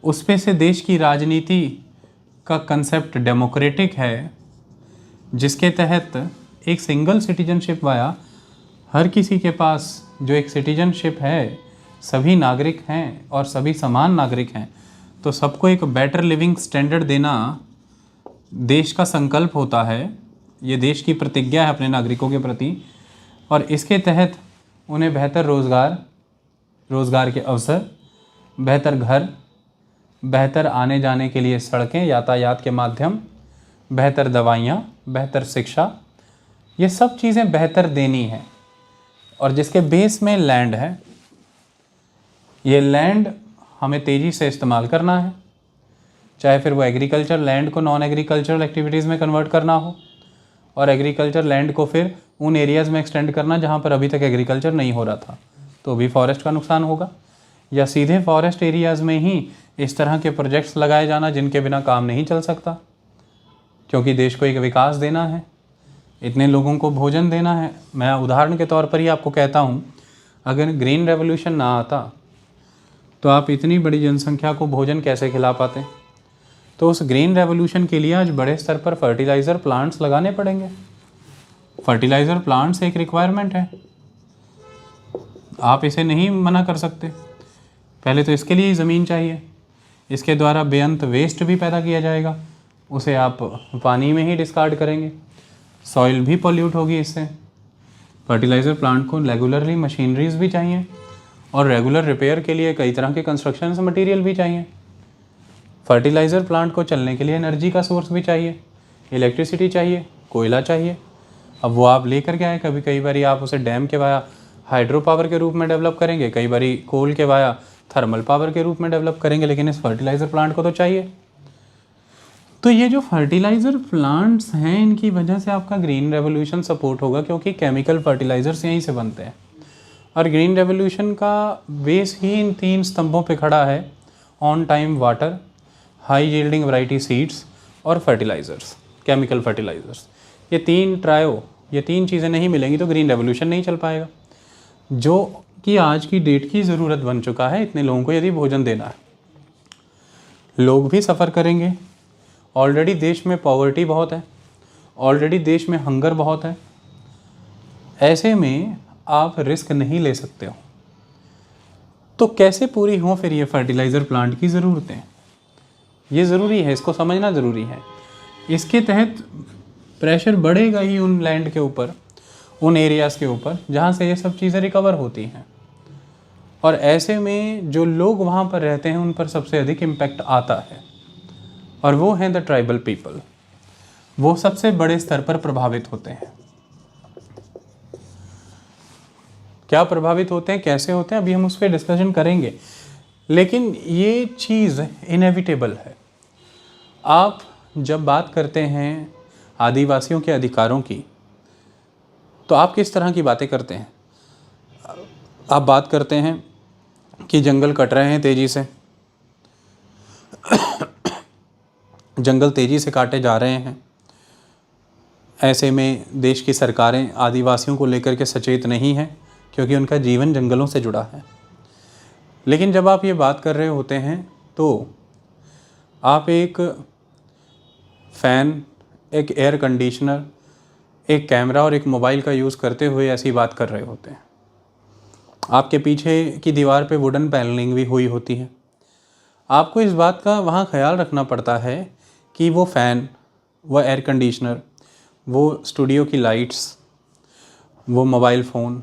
उस पे से देश की राजनीति का कंसेप्ट डेमोक्रेटिक है जिसके तहत एक सिंगल सिटीजनशिप वाया हर किसी के पास जो एक सिटीजनशिप है, सभी नागरिक हैं और सभी समान नागरिक हैं, तो सबको एक बेटर लिविंग स्टैंडर्ड देना देश का संकल्प होता है, ये देश की प्रतिज्ञा है अपने नागरिकों के प्रति। और इसके तहत उन्हें बेहतर रोज़गार के अवसर, बेहतर घर, बेहतर आने जाने के लिए सड़कें, यातायात के माध्यम, बेहतर दवाइयाँ, बेहतर शिक्षा, ये सब चीज़ें बेहतर देनी है। और जिसके बेस में लैंड है, ये लैंड हमें तेज़ी से इस्तेमाल करना है, चाहे फिर वो एग्रीकल्चर लैंड को नॉन एग्रीकल्चरल एक्टिविटीज़ में कन्वर्ट करना हो और एग्रीकल्चर लैंड को फिर उन एरियाज़ में एक्सटेंड करना जहाँ पर अभी तक एग्रीकल्चर नहीं हो रहा था, तो भी फॉरेस्ट का नुकसान होगा। या सीधे फॉरेस्ट एरियाज़ में ही इस तरह के प्रोजेक्ट्स लगाए जाना जिनके बिना काम नहीं चल सकता, क्योंकि देश को एक विकास देना है, इतने लोगों को भोजन देना है। मैं उदाहरण के तौर पर ही आपको कहता हूँ, अगर ग्रीन रेवोल्यूशन ना आता तो आप इतनी बड़ी जनसंख्या को भोजन कैसे खिला पाते। तो उस ग्रीन रेवोल्यूशन के लिए आज बड़े स्तर पर फर्टिलाइज़र प्लांट्स लगाने पड़ेंगे। फर्टिलाइज़र प्लांट्स एक रिक्वायरमेंट है, आप इसे नहीं मना कर सकते। पहले तो इसके लिए ही ज़मीन चाहिए, इसके द्वारा बेअंत वेस्ट भी पैदा किया जाएगा, उसे आप पानी में ही डिस्कार्ड करेंगे, सॉइल भी पॉल्यूट होगी इससे। फर्टिलाइज़र प्लांट को रेगुलरली मशीनरीज भी चाहिए और रेगुलर रिपेयर के लिए कई तरह के कंस्ट्रक्शन मटेरियल भी चाहिए। फर्टिलाइज़र प्लांट को चलने के लिए एनर्जी का सोर्स भी चाहिए, इलेक्ट्रिसिटी चाहिए, कोयला चाहिए। अब वो आप लेकर के आए, कई बार आप उसे डैम के वाया हाइड्रो पावर के रूप में डेवलप करेंगे, कई बार कोल के वाया थर्मल पावर के रूप में डेवलप करेंगे, लेकिन इस फर्टिलाइज़र प्लांट को तो चाहिए। तो ये जो फर्टिलाइज़र प्लांट्स हैं, इनकी वजह से आपका ग्रीन रेवोल्यूशन सपोर्ट होगा, क्योंकि केमिकल फर्टिलाइज़र्स यहीं से बनते हैं। और ग्रीन रेवोल्यूशन का बेस ही इन 3 स्तंभों पे खड़ा है: on time water, high yielding variety seeds और फर्टिलाइज़र्स, केमिकल फर्टिलाइज़र्स। ये तीन चीज़ें नहीं मिलेंगी तो ग्रीन रेवोल्यूशन नहीं चल पाएगा, जो कि आज की डेट की ज़रूरत बन चुका है इतने लोगों को यदि भोजन देना है। लोग भी सफ़र करेंगे, ऑलरेडी देश में पॉवर्टी बहुत है, ऑलरेडी देश में हंगर बहुत है। ऐसे में आप रिस्क नहीं ले सकते हो, तो कैसे पूरी हों फिर ये फर्टिलाइज़र प्लांट की ज़रूरतें? ये ज़रूरी है, इसको समझना ज़रूरी है। इसके तहत प्रेशर बढ़ेगा ही उन लैंड के ऊपर, उन एरियाज़ के ऊपर जहाँ से ये सब चीज़ें रिकवर होती हैं। और ऐसे में जो लोग वहाँ पर रहते हैं उन पर सबसे अधिक इम्पैक्ट आता है, और वो हैं द ट्राइबल पीपल। वो सबसे बड़े स्तर पर प्रभावित होते हैं। क्या प्रभावित होते हैं, कैसे होते हैं, अभी हम उस पर डिस्कशन करेंगे, लेकिन ये चीज़ इनएविटेबल है। आप जब बात करते हैं आदिवासियों के अधिकारों की, तो आप किस तरह की बातें करते हैं? आप बात करते हैं कि जंगल कट रहे हैं तेज़ी से, जंगल तेज़ी से काटे जा रहे हैं, ऐसे में देश की सरकारें आदिवासियों को लेकर के सचेत नहीं हैं, क्योंकि उनका जीवन जंगलों से जुड़ा है। लेकिन जब आप ये बात कर रहे होते हैं तो आप एक फ़ैन, एक एयर कंडीशनर, एक कैमरा और एक मोबाइल का यूज़ करते हुए ऐसी बात कर रहे होते हैं। आपके पीछे की दीवार पे वुडन पैनलिंग भी हुई होती है। आपको इस बात का वहाँ ख्याल रखना पड़ता है कि वो फ़ैन, वो एयर कंडीशनर, वो स्टूडियो की लाइट्स, वो मोबाइल फ़ोन,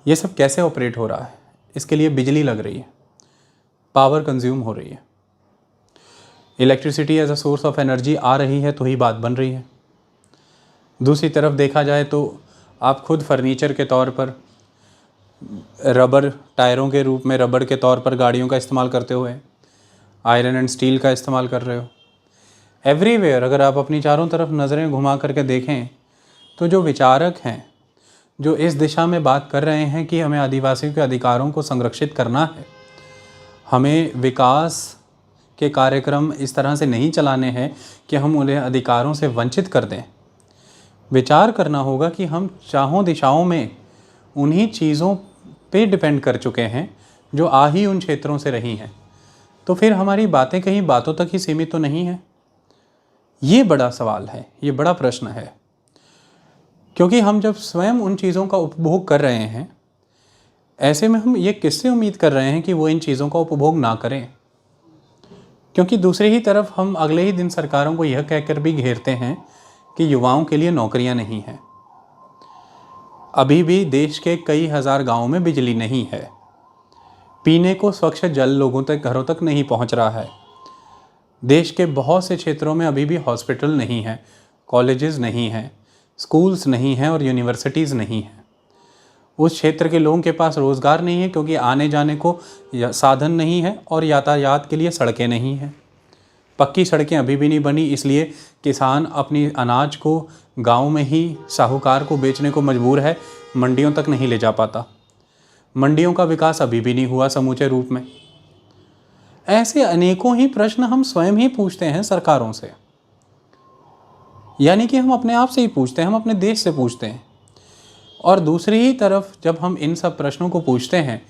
ये सब कैसे ऑपरेट हो रहा है। इसके लिए बिजली लग रही है, पावर कंज्यूम हो रही है, electricity as a source of energy आ रही है तो ही बात बन रही है। दूसरी तरफ देखा जाए तो आप खुद फर्नीचर के तौर पर रबर टायरों के रूप में रबर के तौर पर गाड़ियों का इस्तेमाल करते हुए आयरन एंड स्टील का इस्तेमाल कर रहे हो। एवरीवेयर अगर आप अपनी चारों तरफ नज़रें घुमा करके देखें तो जो विचारक हैं, जो इस दिशा में बात कर रहे हैं कि हमें आदिवासियों के अधिकारों को संरक्षित करना है, हमें विकास के कार्यक्रम इस तरह से नहीं चलाने हैं कि हम उन्हें अधिकारों से वंचित कर दें। विचार करना होगा कि हम चाहों दिशाओं में उन्हीं चीज़ों पे डिपेंड कर चुके हैं जो आ ही उन क्षेत्रों से रही हैं, तो फिर हमारी बातें कहीं बातों तक ही सीमित तो नहीं है। ये बड़ा सवाल है, ये बड़ा प्रश्न है, क्योंकि हम जब स्वयं उन चीज़ों का उपभोग कर रहे हैं, ऐसे में हम ये किससे उम्मीद कर रहे हैं कि वो इन चीज़ों का उपभोग ना करें। क्योंकि दूसरी ही तरफ हम अगले ही दिन सरकारों को यह कहकर भी घेरते हैं कि युवाओं के लिए नौकरियां नहीं हैं। अभी भी देश के कई हज़ार गांवों में बिजली नहीं है, पीने को स्वच्छ जल लोगों तक, घरों तक नहीं पहुंच रहा है। देश के बहुत से क्षेत्रों में अभी भी हॉस्पिटल नहीं है, कॉलेजेस नहीं हैं, स्कूल्स नहीं हैं और यूनिवर्सिटीज़ नहीं हैं। उस क्षेत्र के लोगों के पास रोज़गार नहीं है क्योंकि आने जाने को साधन नहीं है और यातायात के लिए सड़कें नहीं हैं। पक्की सड़कें अभी भी नहीं बनी, इसलिए किसान अपनी अनाज को गांव में ही साहूकार को बेचने को मजबूर है, मंडियों तक नहीं ले जा पाता। मंडियों का विकास अभी भी नहीं हुआ समूचे रूप में। ऐसे अनेकों ही प्रश्न हम स्वयं ही पूछते हैं सरकारों से, यानी कि हम अपने आप से ही पूछते हैं, हम अपने देश से पूछते हैं। और दूसरी ही तरफ जब हम इन सब प्रश्नों को पूछते हैं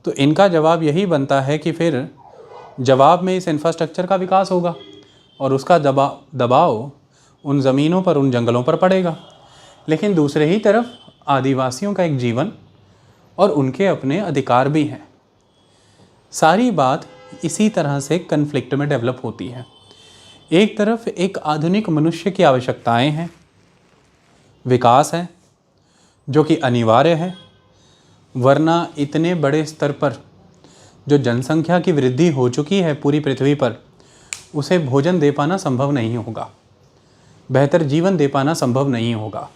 तो इनका जवाब यही बनता है कि फिर जवाब में इस इंफ्रास्ट्रक्चर का विकास होगा और उसका दबाव उन ज़मीनों पर, उन जंगलों पर पड़ेगा। लेकिन दूसरे ही तरफ आदिवासियों का एक जीवन और उनके अपने अधिकार भी हैं। सारी बात इसी तरह से कन्फ्लिक्ट में डेवलप होती है। एक तरफ एक आधुनिक मनुष्य की आवश्यकताएं हैं, विकास है जो कि अनिवार्य है, वरना इतने बड़े स्तर पर जो जनसंख्या की वृद्धि हो चुकी है पूरी पृथ्वी पर, उसे भोजन दे पाना संभव नहीं होगा, बेहतर जीवन दे पाना संभव नहीं होगा।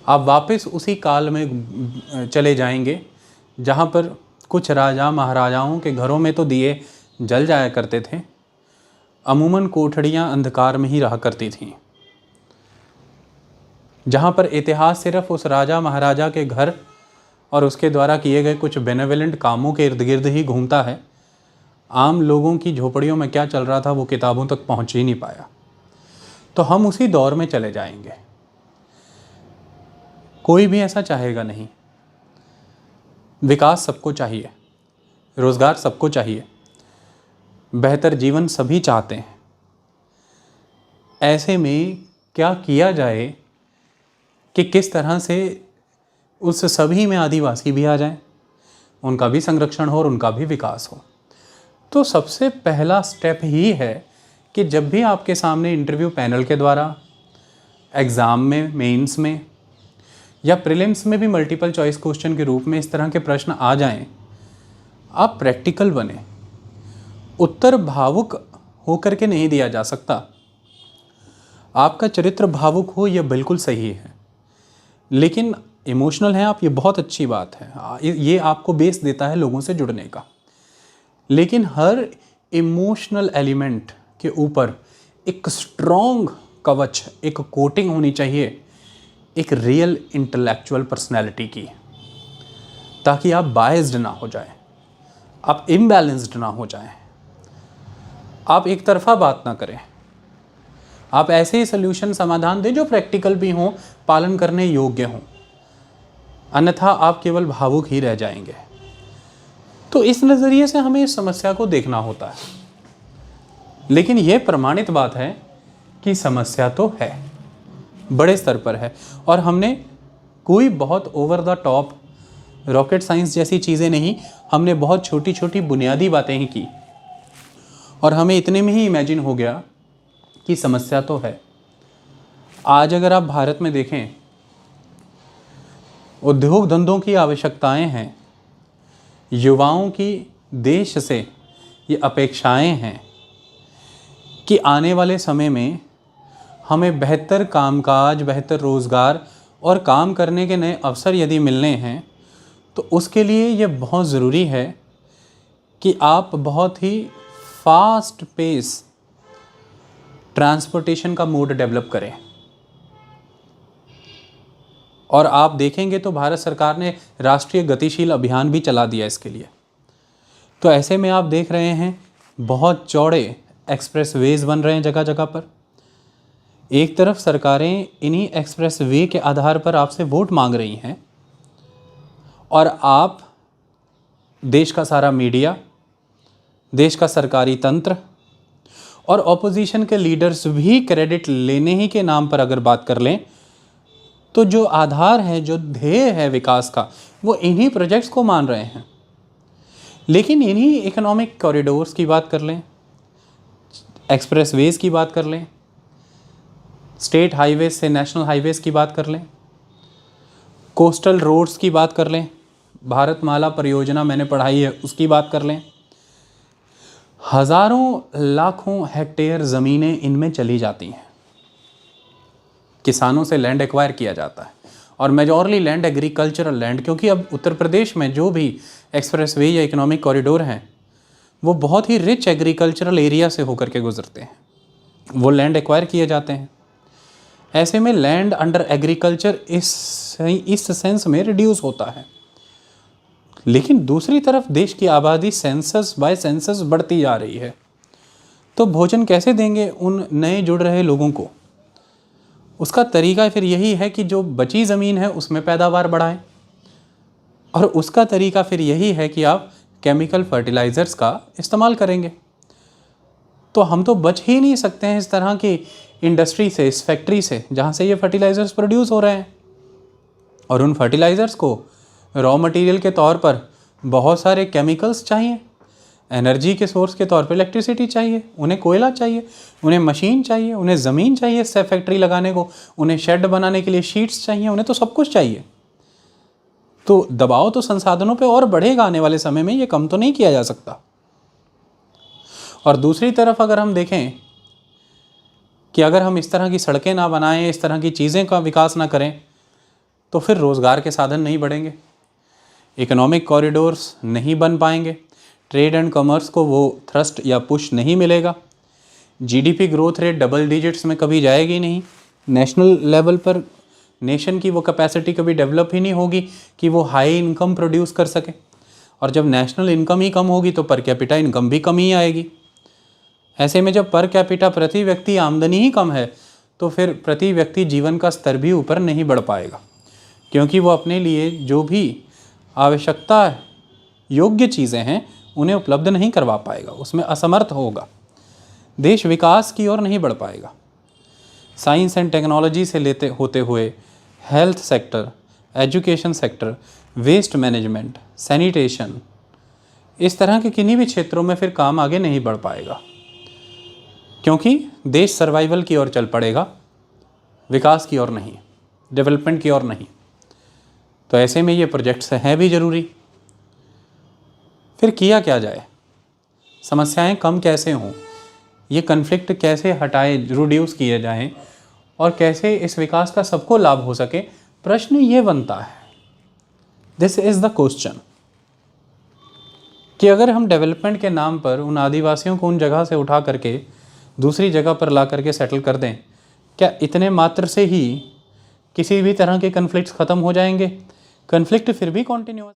आप वापस उसी काल में चले जाएंगे जहाँ पर कुछ राजा महाराजाओं के घरों में तो दिए जल जाया करते थे, अमूमन कोठड़ियाँ अंधकार में ही रहा करती थीं। जहाँ पर इतिहास सिर्फ उस राजा महाराजा के घर और उसके द्वारा किए गए कुछ बेनेवलेंट कामों के इर्द गिर्द ही घूमता है, आम लोगों की झोपड़ियों में क्या चल रहा था वो किताबों तक पहुँच ही नहीं पाया। तो हम उसी दौर में चले जाएंगे। कोई भी ऐसा चाहेगा नहीं। विकास सबको चाहिए, रोज़गार सबको चाहिए, बेहतर जीवन सभी चाहते हैं। ऐसे में क्या किया जाए कि किस तरह से उस सभी में आदिवासी भी आ जाएं, उनका भी संरक्षण हो और उनका भी विकास हो। तो सबसे पहला स्टेप ही है कि जब भी आपके सामने इंटरव्यू पैनल के द्वारा, एग्ज़ाम में, मेंस में या प्रीलिम्स में भी मल्टीपल चॉइस क्वेश्चन के रूप में इस तरह के प्रश्न आ जाएं, आप प्रैक्टिकल बने। उत्तर भावुक होकर के नहीं दिया जा सकता। आपका चरित्र भावुक हो यह बिल्कुल सही है, लेकिन इमोशनल हैं आप, ये बहुत अच्छी बात है, ये आपको बेस देता है लोगों से जुड़ने का। लेकिन हर इमोशनल एलिमेंट के ऊपर एक स्ट्रॉन्ग कवच, एक कोटिंग होनी चाहिए एक रियल इंटेलेक्चुअल पर्सनैलिटी की, ताकि आप बायस्ड ना हो जाएं, आप इम्बैलेंस्ड ना हो जाएं, आप एक तरफा बात ना करें। आप ऐसे ही सोल्यूशन समाधान दें जो प्रैक्टिकल भी हों, पालन करने योग्य हों, अन्यथा आप केवल भावुक ही रह जाएंगे। तो इस नज़रिए से हमें इस समस्या को देखना होता है। लेकिन यह प्रमाणित बात है कि समस्या तो है, बड़े स्तर पर है, और हमने कोई बहुत over the top rocket science जैसी चीज़ें नहीं, हमने बहुत छोटी छोटी बुनियादी बातें ही की और हमें इतने में ही इमेजिन हो गया कि समस्या तो है। आज अगर आप भारत में देखें, उद्योग धंधों की आवश्यकताएं हैं, युवाओं की देश से ये अपेक्षाएं हैं कि आने वाले समय में हमें बेहतर कामकाज, बेहतर रोज़गार और काम करने के नए अवसर यदि मिलने हैं, तो उसके लिए ये बहुत ज़रूरी है कि आप बहुत ही फास्ट पेस ट्रांसपोर्टेशन का मोड डेवलप करें। और आप देखेंगे तो भारत सरकार ने राष्ट्रीय गतिशील अभियान भी चला दिया इसके लिए। तो ऐसे में आप देख रहे हैं बहुत चौड़े एक्सप्रेस वेज बन रहे हैं जगह जगह पर। एक तरफ सरकारें इन्हीं एक्सप्रेस वे के आधार पर आपसे वोट मांग रही हैं, और आप, देश का सारा मीडिया, देश का सरकारी तंत्र और ऑपोजिशन के लीडर्स भी क्रेडिट लेने ही के नाम पर अगर बात कर लें, तो जो आधार है, जो ध्येय है विकास का, वो इन्हीं प्रोजेक्ट्स को मान रहे हैं। लेकिन इन्हीं इकोनॉमिक कॉरिडोर्स की बात कर लें, एक्सप्रेस वेज की बात कर लें, स्टेट हाईवेज से नेशनल हाईवेज की बात कर लें, कोस्टल रोड्स की बात कर लें, भारतमाला परियोजना मैंने पढ़ाई है उसकी बात कर लें, हज़ारों लाखों हेक्टेयर ज़मीनें इनमें चली जाती हैं। किसानों से लैंड एक्वायर किया जाता है, और मेजॉरली लैंड एग्रीकल्चरल लैंड, क्योंकि अब उत्तर प्रदेश में जो भी एक्सप्रेस वे या इकोनॉमिक कॉरिडोर हैं वो बहुत ही रिच एग्रीकल्चरल एरिया से होकर के गुजरते हैं, वो लैंड एक्वायर किए जाते हैं। ऐसे में लैंड अंडर एग्रीकल्चर इस सेंस में रिड्यूस होता है। लेकिन दूसरी तरफ देश की आबादी सेंसस बाय सेंसस बढ़ती जा रही है, तो भोजन कैसे देंगे उन नए जुड़ रहे लोगों को? उसका तरीका फिर यही है कि जो बची ज़मीन है उसमें पैदावार बढ़ाएं, और उसका तरीका फिर यही है कि आप केमिकल फर्टिलाइज़र्स का इस्तेमाल करेंगे। तो हम तो बच ही नहीं सकते हैं इस तरह की इंडस्ट्री से, इस फैक्ट्री से जहाँ से ये फर्टिलाइज़र्स प्रोड्यूस हो रहे हैं। और उन फर्टिलाइज़र्स को रॉ मटेरियल के तौर पर बहुत सारे केमिकल्स चाहिए, एनर्जी के सोर्स के तौर पर इलेक्ट्रिसिटी चाहिए, उन्हें कोयला चाहिए, उन्हें मशीन चाहिए, उन्हें ज़मीन चाहिए इससे फैक्ट्री लगाने को, उन्हें शेड बनाने के लिए शीट्स चाहिए, उन्हें तो सब कुछ चाहिए। तो दबाव तो संसाधनों पे और बढ़ेगा आने वाले समय में, ये कम तो नहीं किया जा सकता। और दूसरी तरफ अगर हम देखें कि अगर हम इस तरह की सड़कें ना बनाएं, इस तरह की चीज़ें का विकास ना करें, तो फिर रोज़गार के साधन नहीं बढ़ेंगे, इकोनॉमिक कॉरिडोर्स नहीं बन पाएंगे, ट्रेड एंड कॉमर्स को वो थ्रस्ट या पुश नहीं मिलेगा, GDP growth rate double digits में कभी जाएगी नहीं, नेशनल लेवल पर नेशन की वो कैपेसिटी कभी डेवलप ही नहीं होगी कि वो हाई इनकम प्रोड्यूस कर सके। और जब नेशनल इनकम ही कम होगी तो पर कैपिटा इनकम भी कम ही आएगी। ऐसे में जब पर कैपिटा प्रति व्यक्ति आमदनी ही कम है, तो फिर प्रति व्यक्ति जीवन का स्तर भी ऊपर नहीं बढ़ पाएगा, क्योंकि वो अपने लिए जो भी आवश्यकता योग्य चीज़ें हैं उन्हें उपलब्ध नहीं करवा पाएगा, उसमें असमर्थ होगा, देश विकास की ओर नहीं बढ़ पाएगा। साइंस एंड टेक्नोलॉजी से होते हुए health sector, education sector, waste management, sanitation, इस तरह के किन्हीं भी क्षेत्रों में फिर काम आगे नहीं बढ़ पाएगा, क्योंकि देश सर्वाइवल की ओर चल पड़ेगा, विकास की ओर नहीं, डेवलपमेंट की ओर नहीं। तो ऐसे में ये प्रोजेक्ट्स हैं भी ज़रूरी। फिर किया क्या जाए, समस्याएं कम कैसे हों, ये कन्फ्लिक्ट कैसे हटाए, रिड्यूस किए जाएं, और कैसे इस विकास का सबको लाभ हो सके, प्रश्न ये बनता है। दिस इज़ द क्वेश्चन कि अगर हम डेवलपमेंट के नाम पर उन आदिवासियों को उन जगह से उठा करके दूसरी जगह पर ला करके सेटल कर दें, क्या इतने मात्र से ही किसी भी तरह के कन्फ्लिक्ट्स ख़त्म हो जाएंगे? कन्फ्लिक्ट फिर भी कॉन्टिन्यूअस